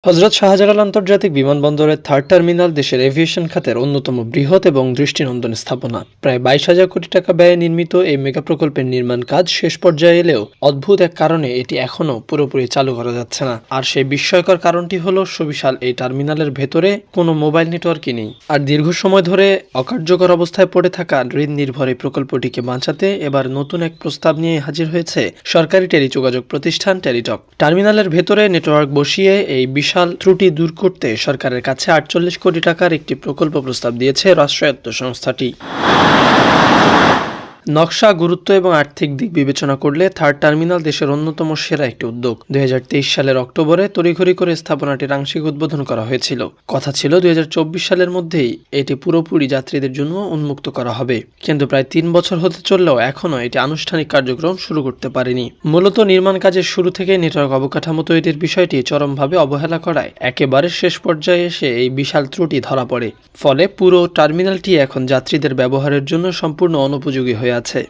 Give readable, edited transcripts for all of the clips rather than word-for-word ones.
হযরত শাহজালাল আন্তর্জাতিক বিমানবন্দরের third terminal দেশের এভিয়েশন খাতের অন্যতম বৃহৎ এবং দৃষ্টিনন্দন স্থাপনা। প্রায় 22,000 কোটি টাকা ব্যয়ে নির্মিত এই মেগা প্রকল্পের নির্মাণ কাজ শেষ পর্যায়ে এলেও অদ্ভুত এক কারণে এটি এখনও পুরোপুরি চালু করা যাচ্ছে না। আর সেই বিস্ময়কর কারণটি হলো সুবিশাল এই টার্মিনালের ভেতরে কোনো মোবাইল নেটওয়ার্কই নেই। আর দীর্ঘ সময় ধরে অকার্যকর অবস্থায় পড়ে থাকা ঋণ নির্ভর এই প্রকল্পটিকে বাঁচাতে এবার নতুন এক প্রস্তাব নিয়ে হাজির হয়েছে সরকারি টেলিযোগাযোগ প্রতিষ্ঠান টেলিটক। টার্মিনালের ভেতরে নেটওয়ার্ক বসিয়ে এই বিশাল ত্রুটি দূর করতে সরকারের কাছে 48 কোটি টাকার একটি প্রকল্প প্রস্তাব দিয়েছে রাষ্ট্রায়ত্ত সংস্থাটি। নকশা, গুরুত্ব এবং আর্থিক দিক বিবেচনা করলে থার্ড টার্মিনাল দেশের অন্যতম সেরা একটি উদ্যোগ। 2023 সালের অক্টোবরে তড়িঘড়ি করে স্থাপনাটির আংশিক উদ্বোধন করা হয়েছিল। কথা ছিল 2024 সালের মধ্যেই এটি পুরোপুরি যাত্রীদের জন্য উন্মুক্ত করা হবে, কিন্তু প্রায় 3 বছর হতে চললেও এখনও এটি আনুষ্ঠানিক কার্যক্রম শুরু করতে পারেনি। মূলত নির্মাণ কাজের শুরু থেকে নেটওয়ার্ক অবকাঠামো তৈরির বিষয়টি চরমভাবে অবহেলা করায় একেবারে শেষ পর্যায়ে এসে এই বিশাল ত্রুটি ধরা পড়ে। ফলে পুরো টার্মিনালটি এখন যাত্রীদের ব্যবহারের জন্য সম্পূর্ণ অনুপযোগী হয়ে আছে।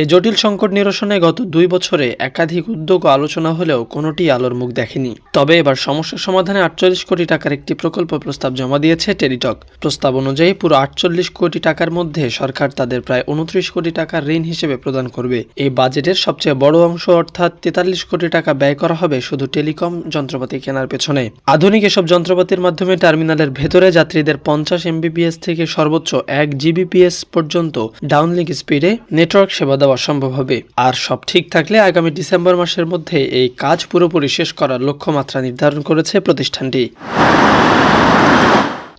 এই জটিল সংকট নিরসনে গত 2 বছরে একাধিক উদ্যোগ ও আলোচনা হলেও কোনোটি আলোর মুখ দেখেনি। তবে এবার সমস্যার সমাধানে 48 কোটি টাকার একটি প্রকল্প প্রস্তাব জমা দিয়েছে টেলিটক। প্রস্তাব অনুযায়ী পুরো 48 কোটি টাকার মধ্যে সরকার তাদের প্রায় 29 কোটি টাকা ঋণ হিসেবে প্রদান করবে। এই বাজেটের সবচেয়ে বড় অংশ অর্থাৎ 43 কোটি টাকা ব্যয় করা হবে শুধু টেলিকম যন্ত্রপাতি কেনার পেছনে। আধুনিক এসব যন্ত্রপাতির মাধ্যমে টার্মিনালের ভেতরে যাত্রীদের 50 Mbps থেকে সর্বোচ্চ 1 Gbps পর্যন্ত ডাউনলিংক স্পিডে নেটওয়ার্ক সেবা দেওয়া সম্ভব হবে। আর সব ঠিক থাকলে আগামী ডিসেম্বর মাসের মধ্যে এই কাজ পুরোপুরি শেষ করার লক্ষ্যমাত্রা নির্ধারণ করেছে প্রতিষ্ঠানটি।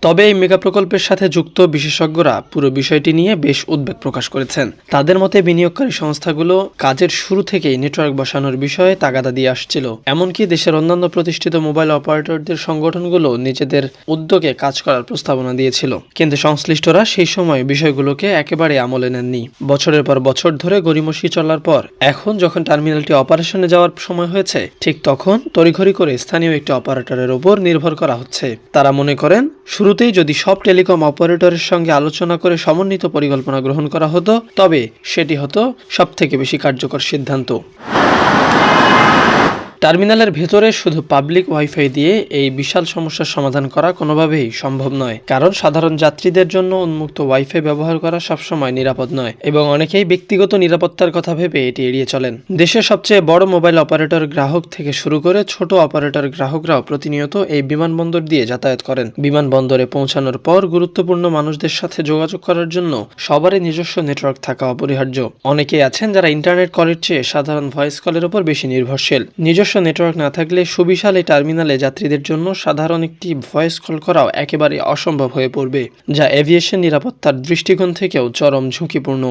তবে এই মেগা প্রকল্পের সাথে যুক্ত বিশেষজ্ঞরা পুরো বিষয়টি নিয়ে বেশ উদ্বেগ প্রকাশ করেছেন। তাদের মতে বিনিয়োগকারী সংস্থাগুলো কাজের শুরু থেকেই নেটওয়ার্ক বসানোর বিষয়ে তাগাদা দিয়ে আসছিল। এমনকি দেশের অন্যান্য প্রতিষ্ঠিত মোবাইল অপারেটরদের সংগঠনগুলো নিজেদের উদ্যোগে কাজ করার প্রস্তাবনা দিয়েছিল, কিন্তু সংশ্লিষ্টরা সেই সময় বিষয়গুলোকে একেবারে আমলে নেননি। বছরের পর বছর ধরে গড়িমসি চলার পর এখন যখন টার্মিনালটি অপারেশনে যাওয়ার সময় হয়েছে, ঠিক তখন তড়িঘড়ি করে স্থানীয় একটি অপারেটরের ওপর নির্ভর করা হচ্ছে। তারা মনে করেন শুরুতেই যদি সব টেলিকম অপারেটরের সঙ্গে আলোচনা করে সমন্বিত পরিকল্পনা গ্রহণ করা হতো, তবে সেটি হতো সবথেকে বেশি কার্যকর সিদ্ধান্ত। টার্মিনালের ভেতরে শুধু পাবলিক ওয়াইফাই দিয়ে এই বিশাল সমস্যার সমাধান করা কোনোভাবেই সম্ভব নয়, কারণ সাধারণ যাত্রীদের জন্য উন্মুক্ত ওয়াইফাই ব্যবহার করা সবসময় নিরাপদ নয় এবং অনেকেই ব্যক্তিগত নিরাপত্তার কথা ভেবে এটি এড়িয়ে চলেন। দেশের সবচেয়ে বড় মোবাইল অপারেটর গ্রাহক থেকে শুরু করে ছোট অপারেটর গ্রাহকরাও প্রতিনিয়ত এই বিমানবন্দর দিয়ে যাতায়াত করেন। বিমানবন্দরে পৌঁছানোর পর গুরুত্বপূর্ণ মানুষদের সাথে যোগাযোগ করার জন্য সবারই নিজস্ব নেটওয়ার্ক থাকা অপরিহার্য। অনেকেই আছেন যারা ইন্টারনেট কলের চেয়ে সাধারণ ভয়েস কলের উপর বেশি নির্ভরশীল। নিজস্ব নেটওয়ার্ক না থাকলে সুবিশাল এই টার্মিনালে যাত্রীদের জন্য সাধারণ একটি ভয়েস কল করাও একেবারে অসম্ভব হয়ে পড়বে, যা এভিয়েশন নিরাপত্তার দৃষ্টিকোণ থেকেও চরম ঝুঁকিপূর্ণ।